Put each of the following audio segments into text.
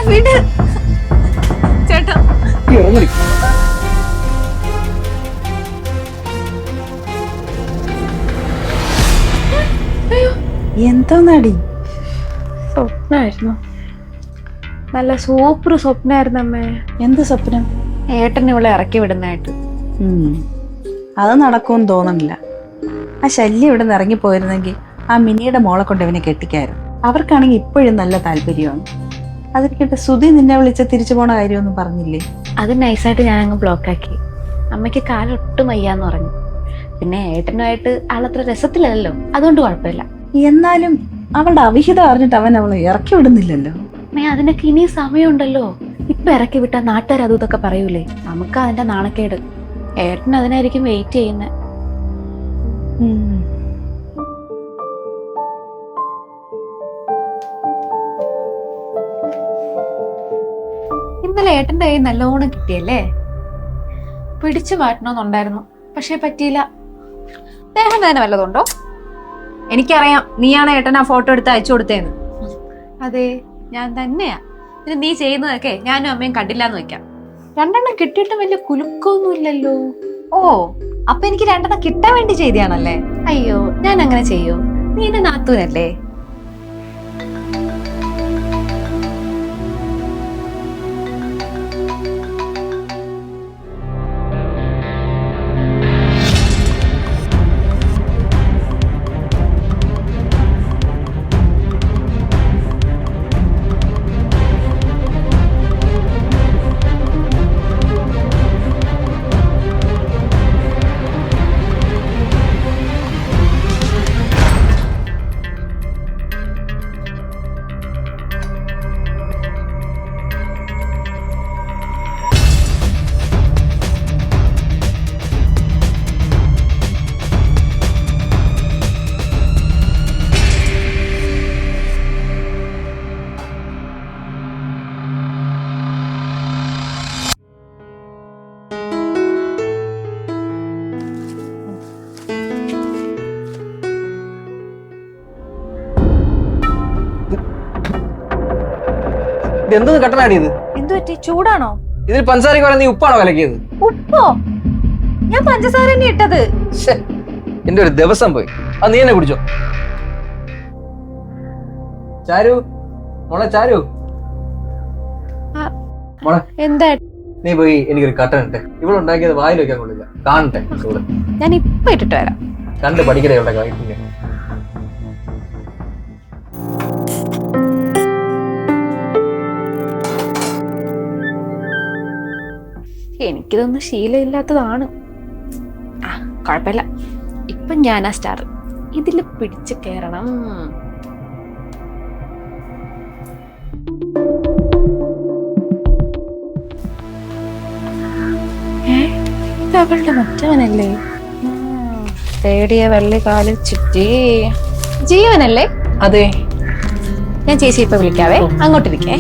വീട് ചേട്ടാ എന്താടി? സ്വപ്നമായിരുന്നു. നല്ല സൂപ്പർ സ്വപ്നമായിരുന്നു അമ്മേ. എന്ത് സ്വപ്നം? ഏട്ടൻ ഇവളെ ഇറക്കി വിടുന്നതായിട്ട്. അത് നടക്കുമെന്ന് തോന്നണില്ല. ആ ശല്യം ഇവിടെ നിന്ന് ഇറങ്ങിപ്പോയിരുന്നെങ്കിൽ ആ മിനിയുടെ മോളെ കൊണ്ട് ഇവനെ കെട്ടിക്കായിരുന്നു. അവർക്കാണെങ്കിൽ ഇപ്പോഴും നല്ല താല്പര്യമാണ്. അതിരിക്കട്ടെ, സുധി നിന്നെ വിളിച്ച തിരിച്ചു പോണ കാര്യമൊന്നും പറഞ്ഞില്ലേ? അത് നൈസായിട്ട് ഞാൻ അങ്ങ് ബ്ലോക്കാക്കി. അമ്മയ്ക്ക് കാലൊട്ടും വയ്യാന്ന് പറഞ്ഞു. പിന്നെ ഏട്ടനുമായിട്ട് ആളത്ര രസത്തിലല്ലോ, അതുകൊണ്ട് കുഴപ്പമില്ല. എന്നാലും അവളുടെ അവിഹിതം അറിഞ്ഞിട്ട് അവൻ അവളെ ഇറക്കി വിടുന്നില്ലല്ലോ. അമ്മേ, അതിനൊക്കെ ഇനി സമയമുണ്ടല്ലോ. ഇപ്പൊ ഇറക്കി വിട്ടാ നാട്ടുകാർ അതും ഇതൊക്കെ പറയൂലേ. നമുക്ക് അതിന്റെ നാണക്കേട്. ഏട്ടൻ അതിനായിരിക്കും വെയിറ്റ് ചെയ്യുന്നത്. ഇന്നലെ ഏട്ടന്റെ കൈ നല്ലോണം കിട്ടിയല്ലേ? പിടിച്ചു മാറ്റണമെന്നുണ്ടായിരുന്നു, പക്ഷെ പറ്റിയില്ല. ദേഹം വേദന വല്ലതുണ്ടോ? എനിക്കറിയാം, നീയാണ് ഏട്ടൻ ആ ഫോട്ടോ എടുത്ത് അയച്ചു കൊടുത്തേന്ന്. അതെ, ഞാൻ തന്നെയാ. പിന്നെ നീ ചെയ്യുന്നതൊക്കെ ഞാനും അമ്മയും കണ്ടില്ലാന്ന് വെക്കാം. രണ്ടെണ്ണം കിട്ടിയിട്ട് വലിയ കുലുക്കൊന്നുമില്ലല്ലോ. ഓ, അപ്പൊ എനിക്ക് രണ്ടെണ്ണം കിട്ടാൻ വേണ്ടി ചെയ്തയാണല്ലേ? അയ്യോ, ഞാൻ അങ്ങനെ ചെയ്യോ? നീ എന്റെ നാത്തൂനല്ലേ? എന്തൊന്ന് കട്ടനാടിയത്? എന്തു പറ്റി? ചൂടാണോ? ഇതിൽ പഞ്ചസാരക്ക് പറയാൻ നീ ഉപ്പാണോ കലക്കിയത്? ഉപ്പോ? ഞാൻ പഞ്ചസാര തന്നെ ഇട്ടത്. എന്റെ ഒരു ദിവസം പോയി. അത് നീ എന്നെ കുടിച്ചോ? ചാരു മോളെ, ചാരു മോളെ, എന്താ? നീ പോയി എനിക്കൊരു കട്ടൻ ഇട്ടെ. ഇവളുണ്ടാക്കിയത് വായിൽ വെക്കാൻ കൊള്ളില്ല. കാണട്ടെ ഇവിടെ. ഞാൻ ഇപ്പൊ ഇട്ടിട്ട് വരാം. കണ്ട് പഠിക്കട്ടെ ഇവിടെ കഴിക്കുക. എനിക്കിതൊന്നും ശീലമില്ലാത്തതാണ്. ആ, കുഴപ്പമില്ല. ഇപ്പൊ ഞാനാ സ്റ്റാർ. ഇതില് പിടിച്ച് കേറണം. ഇത് അവളുടെ മറ്റവനല്ലേ? തേടിയ വെള്ളി കാലിൽ ചുറ്റി. ജീവനല്ലേ? അതെ. ഞാൻ ചേച്ചി ഇപ്പൊ വിളിക്കാവേ, അങ്ങോട്ടിരിക്കേ.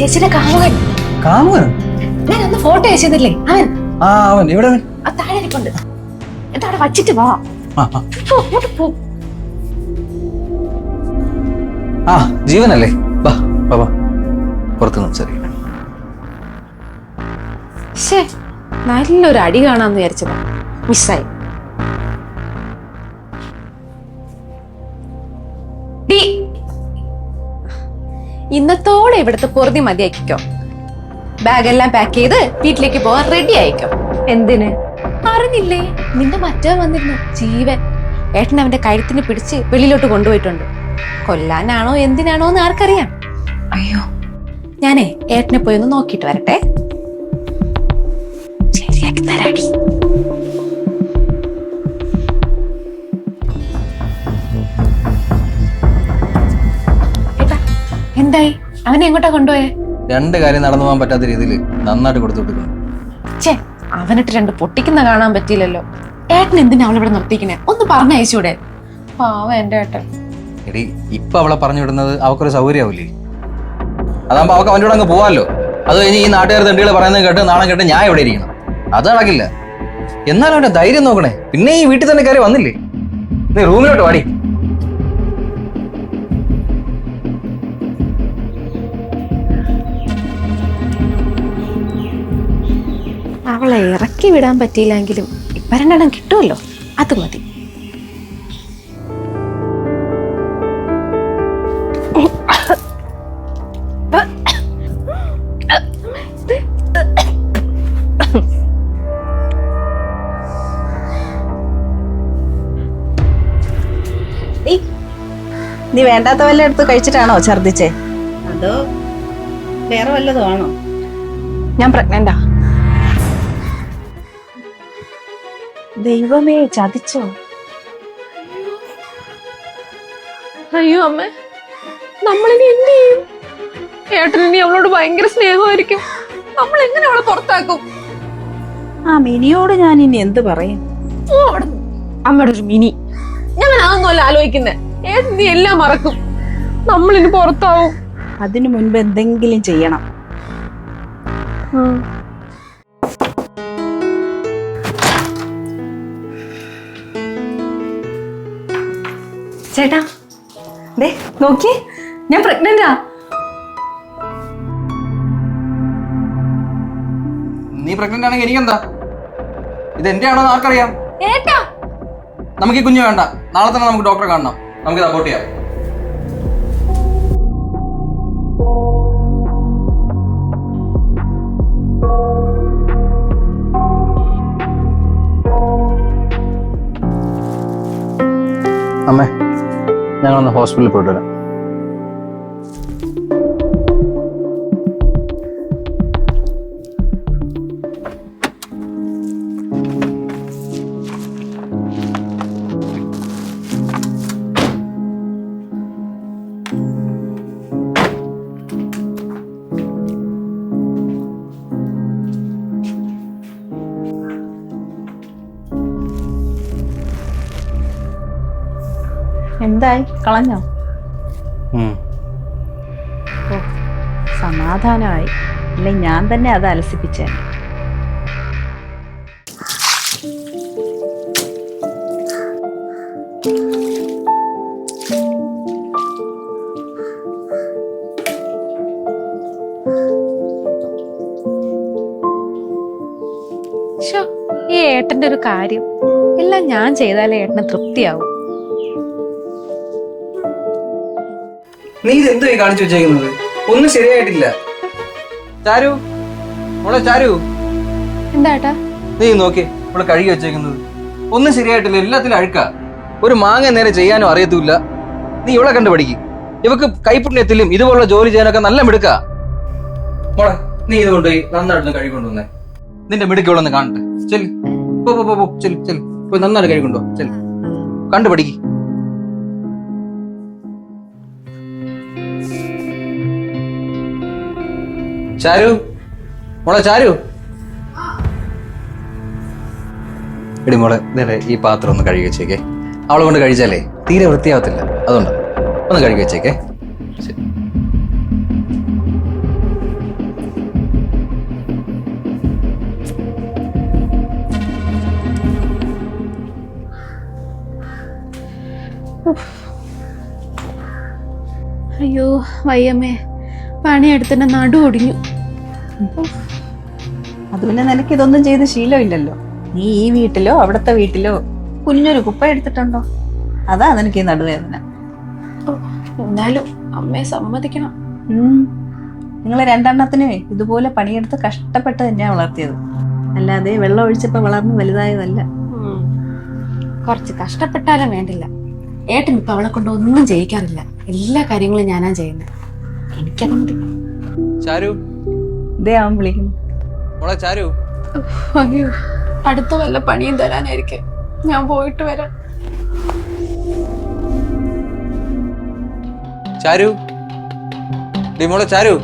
ചേച്ചിയുടെ കാമുകൻ. കാമുകൻ? ഞാൻ അന്ന് ഫോട്ടോ അയച്ചിരുന്നില്ലേ, അവൻ. അവൻ എവിടെ? താഴെ ഇരിപ്പുണ്ട്. എന്താ അവിടെ വച്ചിട്ട് വാ. ആ, ജീവനല്ലേ? വാ വാ, പുറത്ത് സംസാരിക്കണം. നല്ലൊരു അടി കാണാന്ന് വിചാരിച്ചതാ, മിസ്സായി. ഇന്നത്തോടെ ഇവിടുത്തെ പൊറുതി മതിയാക്കിക്കോ. ബാഗെല്ലാം പാക്ക് ചെയ്ത് വീട്ടിലേക്ക് പോവാൻ റെഡി ആയിക്കോ. എന്തിന്? അറിഞ്ഞില്ലേ? നിന്റെ മറ്റേ വന്നിരുന്നു, ജീവൻ. ഏട്ടൻ അവന്റെ കഴുത്തിന് പിടിച്ച് വെളിയിലോട്ട് കൊണ്ടുപോയിട്ടുണ്ട്. കൊല്ലാനാണോ എന്തിനാണോ എന്ന് ആർക്കറിയാം. അയ്യോ, ഞാനേ ഏട്ടനെ പോയി ഒന്ന് നോക്കിയിട്ട് വരട്ടെ. ശരിയാക്കി തരാടി. എന്തായി? അവനെ എങ്ങോട്ടാ കൊണ്ടുപോയേ? രണ്ട് കാര്യം നടന്നു പോകാൻ പറ്റാത്ത രീതിയിൽ നന്നായിട്ട് കൊടുത്തു വിട്ടിട്ടുണ്ട്. ചേ, അവനിട്ട് രണ്ട് പൊട്ടിക്കുന്ന കാണാൻ പറ്റിയില്ലല്ലോ. ഏട്ടൻ എന്തിനാ അവളിവിടെ നിർത്തിക്കണേ? ഒന്ന് പറഞ്ഞയച്ചൂടെ? പാവം എന്റെ ഏട്ടൻ. എടി, ഇപ്പൊ അവളെ പറഞ്ഞു വിടുന്നത് അവക്കൊരു സൗകര്യമാവില്ലേ? അതാകുമ്പോ അവക്ക് അവൻ്റെ കൂടെ അങ്ങ് പോവാമല്ലോ. അത് കഴിഞ്ഞ് ഈ നാട്ടുകാർ തെണ്ടികൾ പറയുന്നത് കേട്ട് നാളെ കേട്ട് ഞാൻ എവിടെ ഇരിക്കണം? അത് നടക്കില്ല. എന്നാലും അവന്റെ ധൈര്യം നോക്കണേ. പിന്നെ ഈ വീട്ടിൽ തന്നെ കയറി വന്നില്ലേ? നീ റൂമിലോട്ട് വാടി. അവളെ ഇറക്കി വിടാൻ പറ്റിയില്ലെങ്കിലും ഇപ്പൊ 2 എണ്ണം കിട്ടുമല്ലോ, അത് മതി. നീ വേണ്ടാത്ത വല്ല എടുത്ത് കഴിച്ചിട്ടാണോ ഛർദിച്ചേ, അതോ വേറെ വല്ലതും ആണോ? ഞാൻ പ്രഗ്നന്റാ. ദൈവമേ, ചതിച്ചോ? അയ്യോ അമ്മ, നമ്മളിനി എന്ത് ചെയ്യും? ഏട്ടനിനി അവളോട് ഭയങ്കര സ്നേഹമായിരിക്കും. നമ്മൾ എങ്ങനെ അവളെ പുറത്താക്കും? ആ മിനിയോട് ഞാൻ ഇനി എന്ത് പറയും? അമ്മയുടെ ഒരു മിനി. ഞാൻ അതൊന്നുമല്ല ആലോചിക്കുന്നേ. ഏട്ടൻ നീ എല്ലാം മറക്കും, നമ്മളിനി പുറത്താവും. അതിനു മുൻപ് എന്തെങ്കിലും ചെയ്യണം. ചേട്ടാ ദേ നോക്കി, ഞാൻ പ്രഗ്നന്റാ. നീ പ്രഗ്നന്റ് ആണെങ്കിൽ എനിക്കെന്താ? ഇത് എന്റെ ആണോ ആർക്കറിയാം? ഏട്ടാ നമുക്ക് ഈ കുഞ്ഞു വേണ്ട, നാളെ തന്നെ നമുക്ക് ഡോക്ടറെ കാണണം. നമുക്ക് സപ്പോർട്ട് ചെയ്യാം. അമ്മേ, ഞങ്ങളൊന്ന് ഹോസ്പിറ്റലിൽ പോയിട്ട് വരാം. എന്തായി, കളഞ്ഞോ? ഓ, സമാധാനമായി. അല്ലെ ഞാൻ തന്നെ അത് അലസിപ്പിച്ചേ. ഈ ഏട്ടന്റെ ഒരു കാര്യം, എല്ലാം ഞാൻ ചെയ്താലേ ഏട്ടന് തൃപ്തിയാവും. നീ ഇത് എന്തോ കാണിച്ചു വെച്ചേക്കുന്നത്? ഒന്നും ശരിയായിട്ടില്ല. ചാരു, മോളെ ചാരു, എന്താ ഏട്ടാ? നീ നോക്കി, ഇവിടെ കഴുകി വെച്ചേക്കുന്നത് ഒന്നും ശരിയായിട്ടില്ല. എല്ലാത്തിലും അഴുക്ക. ഒരു മാങ്ങ നേരെ ചെയ്യാനും അറിയത്തില്ല. നീ ഇവിടെ കണ്ടു പഠിക്കും. ഇവക്ക് കൈപുണ്യത്തിലും ഇതുപോലുള്ള ജോലി ചെയ്യാനൊക്കെ നല്ല മിടുക്ക. മോളെ, നീ ഇത് കൊണ്ടുപോയി നന്നായിട്ട് കഴുകൊണ്ടുവന്നേ. നിന്റെ മിടുക്ക് ഇവിടെ ഒന്ന് കാണട്ടെ. ചെല്, പോ പോ പോ, ചെല് ചെല്, പോയി നന്നായിട്ട് കഴുകൊണ്ടോ. ചെല്, കണ്ടു പഠിക്ക്. ചാരു, മോളെ ചാരു, എടി മോളെ, ഇതേ ഈ പാത്രം ഒന്ന് കഴുകി വെച്ചേക്കേ. അവളെ കൊണ്ട് കഴിച്ചാലേ തീരെ വൃത്തിയാവത്തില്ല. അതുകൊണ്ട് ഒന്ന് കഴുകി വെച്ചേക്കേ. അയ്യോ വയ്യമ്മേ, പണിയെടുത്തിന്റെ നടു ഒടിഞ്ഞു. അത് പിന്നെ നിനക്ക് ഇതൊന്നും ചെയ്ത് ശീലമില്ലല്ലോ. നീ ഈ വീട്ടിലോ അവിടത്തെ വീട്ടിലോ കുഞ്ഞൊരു കുപ്പ എടുത്തിട്ടുണ്ടോ? അതാ നിനക്ക് ഈ നടുവേദന. എന്നാലും അമ്മയെ സമ്മതിക്കണം. നിങ്ങളെ 2 എണ്ണത്തിനുമേ ഇതുപോലെ പണിയെടുത്ത് കഷ്ടപ്പെട്ട് തന്നെയാ വളർത്തിയത്, അല്ലാതെ വെള്ളം ഒഴിച്ചപ്പോ വളർന്ന് വലുതായതല്ല. കുറച്ച് കഷ്ടപ്പെട്ടാലും വേണ്ടില്ല. ഏട്ടൻ ഇപ്പൊ അവളെ കൊണ്ട് ഒന്നും ചെയ്യിക്കാറില്ല. എല്ലാ കാര്യങ്ങളും ഞാനാ ചെയ്യുന്നത്. എനിക്കത് മതി. ചാരു, ഇതേ അവൻ വിളിക്കുന്നു. മോളെ ചാരു. അയ്യോ, അടുത്ത വല്ല പണിയും തരാനായിരിക്കും. ഞാൻ പോയിട്ട് വരാം. ചാരു, മോളെ ചാരു.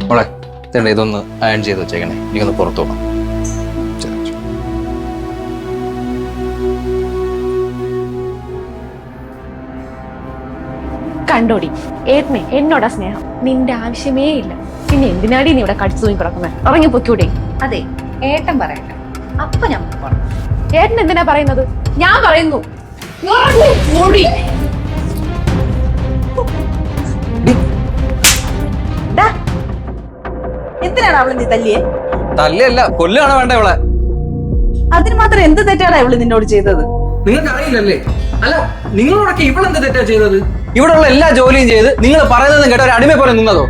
മോളെ ഇതൊന്ന് അയൺ ചെയ്ത് വെച്ചേക്കണേ. എനിക്കൊന്ന് പുറത്തു പോകണം. കണ്ടോടി, ഏട്ടനെ എന്നോടാ സ്നേഹം. നിന്റെ ആവശ്യമേ ഇല്ല. പിന്നെ എന്തിനാടി നീ ഇവിടെ കടിച്ചു തൂങ്ങി കിടക്കുന്നത്? ഇറങ്ങി പൊക്കൂടെ? അതെ, ഏട്ടൻ പറയട്ടെ, അപ്പൊ ഞാൻ പോണം. ഏട്ടൻ എന്തിനാ പറയുന്നത്? ഞാൻ പറയുന്നു. എന്തിനാണ് അവളെ നീ തല്ലിയേ? തല്ലല്ല, കൊല്ലുകയാണ് വേണ്ട ഇവളെ. അതിന് മാത്രം എന്ത് തെറ്റാടാ ഇവള് നിന്നോട് ചെയ്തത്? നിങ്ങൾക്ക് അറിയില്ലല്ലേ? അല്ല, നിങ്ങളോടൊക്കെ ഇവളെന്ത് തെറ്റാ ചെയ്തത്? ഇവിടെയുള്ള എല്ലാ ജോലിയും ചെയ്ത് നിങ്ങൾ പറയുന്നതും കേട്ട ഒരു അടിമ പോലെ നിന്നതോ?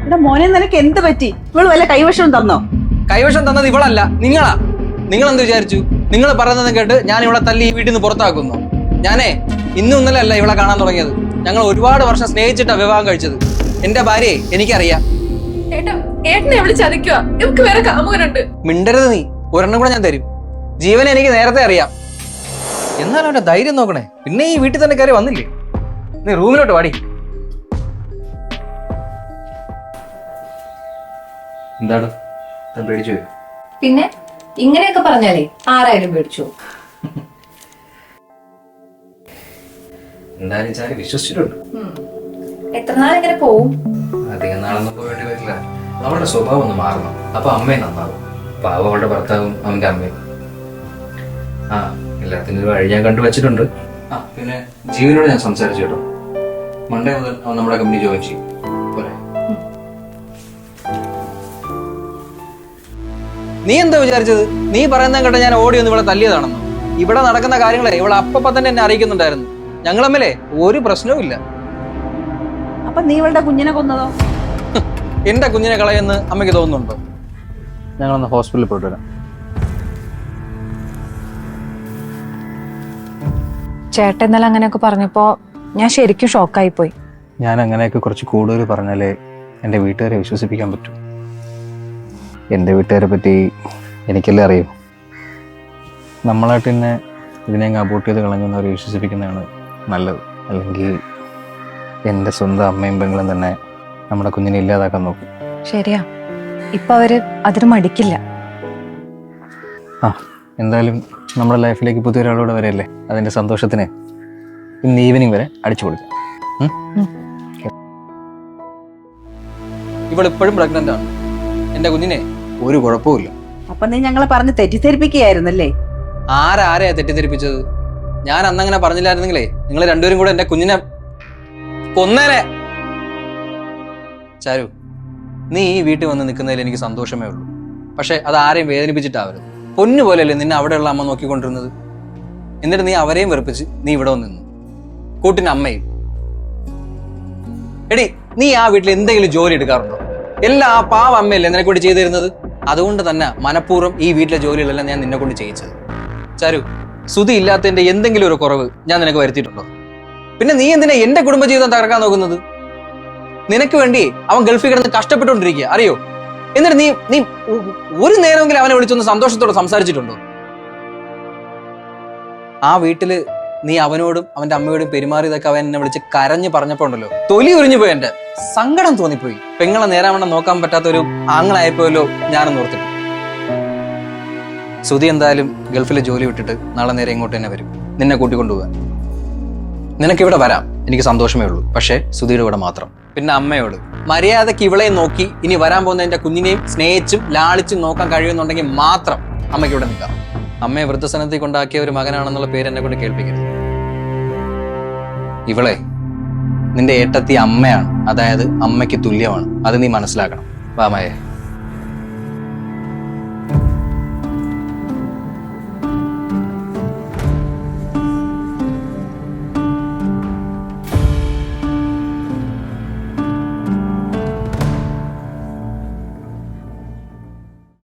എടാ മോനെ, നിനക്ക് എന്ത് പറ്റി? ഇവള് വല്ല കൈവശവും തന്നോ? കൈവശം തന്നത് ഇവളല്ല, നിങ്ങളാ. നിങ്ങൾ എന്ത് വിചാരിച്ചു? നിങ്ങൾ പറയുന്നതും കേട്ട് ഞാൻ ഇവളെ തല്ലി ഈ വീട്ടിൽ നിന്ന് പുറത്താക്കുന്നു? ഞാനേ ഇന്നും ഇന്നലെ അല്ല ഇവളെ കാണാൻ തുടങ്ങിയത്. ഞങ്ങൾ ഒരുപാട് വർഷം സ്നേഹിച്ചിട്ടാ വിവാഹം കഴിച്ചത്. എന്റെ ഭാര്യയെ എനിക്കറിയാം. ഏട്ടനെ എവിടെ ചതിക്കുക? ഇവക്ക് വേറെ കാമുകനുണ്ട്. മിണ്ടരുത് നീ. ഒരെണ്ണം കൂടെ ഞാൻ തരും. ജീവനെ എനിക്ക് നേരത്തെ അറിയാം. എന്നാലും അവന്റെ ധൈര്യം നോക്കണേ. പിന്നെ ഈ വീട്ടിൽ തന്നെ കയറി വന്നില്ലേ? നീ റൂമിലോട്ട് വാടി. എന്താണ് പേടിച്ചു? പിന്നെ ഇങ്ങനെയൊക്കെ പറഞ്ഞാലേ ആരായാലും പേടിച്ചു. എന്തായാലും ചാരി വിശ്വസിച്ചിട്ടുണ്ട്. എത്ര നാളിങ്ങനെ പോവും? അധികം നാളൊന്നും പോയിട്ട് വരില്ല. അവളുടെ സ്വഭാവം ഒന്ന് മാറണം. അപ്പൊ അമ്മയും നന്നാവും. പാവം അവളുടെ ഭർത്താവും അവന്റെ അമ്മയും. ആ, എല്ലാത്തിനും ഒരു വഴി ഞാൻ കണ്ടുവച്ചിട്ടുണ്ട്. ആ, പിന്നെ ജീവനോട് ഞാൻ സംസാരിച്ചു കേട്ടോ. മൺഡേ മുതൽ അവൻ നമ്മുടെ കമ്പനി ജോയിൻ ചെയ്യും. പോരെ? നീ എന്താ വിചാരിച്ചത്? നീ പറയുന്ന കേട്ട ഞാൻ ഓടി ഒന്ന് ഇവിടെ തല്ലിയതാണെന്നോ? ഇവിടെ നടക്കുന്ന കാര്യങ്ങളെ ഇവിടെ അപ്പ തന്നെ എന്നെ അറിയിക്കുന്നുണ്ടായിരുന്നു. ഞങ്ങൾ തമ്മിലേ ഒരു പ്രശ്നവും ഇല്ല. അപ്പൊ നീ ഇവളുടെ കുഞ്ഞിനെ കൊന്നതോ? എന്റെ കുഞ്ഞിനെ കളയെന്ന് അമ്മയ്ക്ക് തോന്നുന്നുണ്ടോ? ഞങ്ങളൊന്ന് ഹോസ്പിറ്റലിൽ പോയിട്ട് വരാം. ചേട്ടൻ ഇന്നലെ അങ്ങനെയൊക്കെ പറഞ്ഞപ്പോ ഞാൻ ശരിക്കും ഷോക്കായി പോയി. ഞാൻ അങ്ങനെയൊക്കെ കുറച്ച് കൂടുതൽ പറഞ്ഞാലേ എൻ്റെ വീട്ടുകാരെ വിശ്വസിപ്പിക്കാൻ പറ്റൂ. എൻ്റെ വീട്ടുകാരെ പറ്റി എനിക്കല്ലേ അറിയൂ. നമ്മളായിട്ട് തന്നെ ഇതിനെ അബോട്ട് ചെയ്ത് കളഞ്ഞവരെ വിശ്വസിപ്പിക്കുന്നതാണ് നല്ലത്. അല്ലെങ്കിൽ എൻ്റെ സ്വന്തം അമ്മയും പെങ്ങളും തന്നെ നമ്മുടെ കുഞ്ഞിനെ ഇല്ലാതാക്കാൻ നോക്കും. ശരിയാ, ഇപ്പൊ അവര് അതിന് മടിക്കില്ല. ആ, എന്തായാലും നമ്മുടെ ലൈഫിലേക്ക് പുതിയൊരാളോടെ വരെയല്ലേ, അതിൻ്റെ സന്തോഷത്തിന് ഇന്ന് ഈവനിങ് വരെ അടിച്ചു കൊടുക്കാം. ഇവളിപ്പോഴും പ്രഗ്നന്റ് ആണ്. എൻ്റെ കുഞ്ഞിനെ ഒരു കുഴപ്പമില്ല. അപ്പൊ നീ ഞങ്ങളെ പറഞ്ഞ് തെറ്റിദ്ധരിപ്പിക്കുകയായിരുന്നല്ലേ? ആരാരെയാ തെറ്റിദ്ധരിപ്പിച്ചത്? ഞാൻ അന്നങ്ങനെ പറഞ്ഞില്ലായിരുന്നെങ്കിലേ നിങ്ങൾ രണ്ടുപേരും കൂടെ എൻ്റെ കുഞ്ഞിനെ കൊന്നേനെ. ചാരു, നീ ഈ വീട്ടിൽ വന്ന് നിൽക്കുന്നതിൽ എനിക്ക് സന്തോഷമേ ഉള്ളൂ. പക്ഷെ അത് ആരെയും വേദനിപ്പിച്ചിട്ടാവരുത്. പൊന്നുപോലെയല്ലേ നിന്നെ അവിടെയുള്ള അമ്മ നോക്കിക്കൊണ്ടിരുന്നത്. എന്നിട്ട് നീ അവരെയും വെറുപ്പിച്ച് നീ ഇവിടെ വന്ന് നിന്നു. കൂട്ടിന് അമ്മയും. എടി, നീ ആ വീട്ടിൽ എന്തെങ്കിലും ജോലി എടുക്കാറുണ്ടോ? എല്ലാ ആ പാവ അമ്മയല്ലേ നിനക്ക് വേണ്ടി ചെയ്തു തരുന്നത്. അതുകൊണ്ട് തന്നെ മനഃപൂർവ്വം ഈ വീട്ടിലെ ജോലികളെല്ലാം ഞാൻ നിന്നെ കൊണ്ട് ചെയ്യിച്ചത്. ചാരു, ശ്രുതി ഇല്ലാത്തതിന്റെ എന്തെങ്കിലും ഒരു കുറവ് ഞാൻ നിനക്ക് വരുത്തിയിട്ടുണ്ടോ? പിന്നെ നീ എന്തിനാ എന്റെ കുടുംബജീവിതം തകർക്കാൻ നോക്കുന്നത്? നിനക്ക് വേണ്ടി അവൻ ഗൾഫിൽ കിടന്ന് കഷ്ടപ്പെട്ടുകൊണ്ടിരിക്കുക, അറിയോ? എന്നിട്ട് നീ ഒരു നേരമെങ്കിലും അവനെ വിളിച്ചൊന്ന് സന്തോഷത്തോടെ സംസാരിച്ചിട്ടുണ്ടോ? ആ വീട്ടില് നീ അവനോടും അവന്റെ അമ്മയോടും പെരുമാറിയതൊക്കെ അവൻ എന്നെ വിളിച്ച് കരഞ്ഞ് പറഞ്ഞപ്പോ ഉണ്ടല്ലോ, തൊലി ഉരിഞ്ഞു പോയി. എന്റെ സങ്കടം തോന്നിപ്പോയി. പെങ്ങളെ നേരാവണ്ണം നോക്കാൻ പറ്റാത്ത ഒരു ആങ്ങളായപ്പോയല്ലോ ഞാനൊന്ന് ഓർത്തിട്ടു. ശ്രുതി എന്തായാലും ഗൾഫിലെ ജോലി വിട്ടിട്ട് നാളെ നേരെ ഇങ്ങോട്ട് തന്നെ വരും, നിന്നെ കൂട്ടിക്കൊണ്ടുപോകാൻ. നിനക്കിവിടെ വരാം, എനിക്ക് സന്തോഷമേ ഉള്ളൂ. പക്ഷേ ശ്രുതിയുടെ കൂടെ മാത്രം. പിന്നെ അമ്മയോട് മര്യാദക്ക് ഇവളെയും നോക്കി ഇനി വരാൻ പോകുന്ന എന്റെ കുഞ്ഞിനെയും സ്നേഹിച്ചും ലാളിച്ചും നോക്കാൻ കഴിയുന്നുണ്ടെങ്കിൽ മാത്രം അമ്മയ്ക്ക് ഇവിടെ നിൽക്കാം. അമ്മയെ വൃദ്ധസനത്തിൽ കൊണ്ടാക്കിയ ഒരു മകനാണെന്നുള്ള പേര് എന്നെ കൊണ്ട് കേൾപ്പിക്കരുത്. ഇവളെ നിന്റെ ഏട്ടത്തി അമ്മയാണ്, അതായത് അമ്മയ്ക്ക് തുല്യമാണ്. അത് നീ മനസ്സിലാക്കണം. വാമയെ.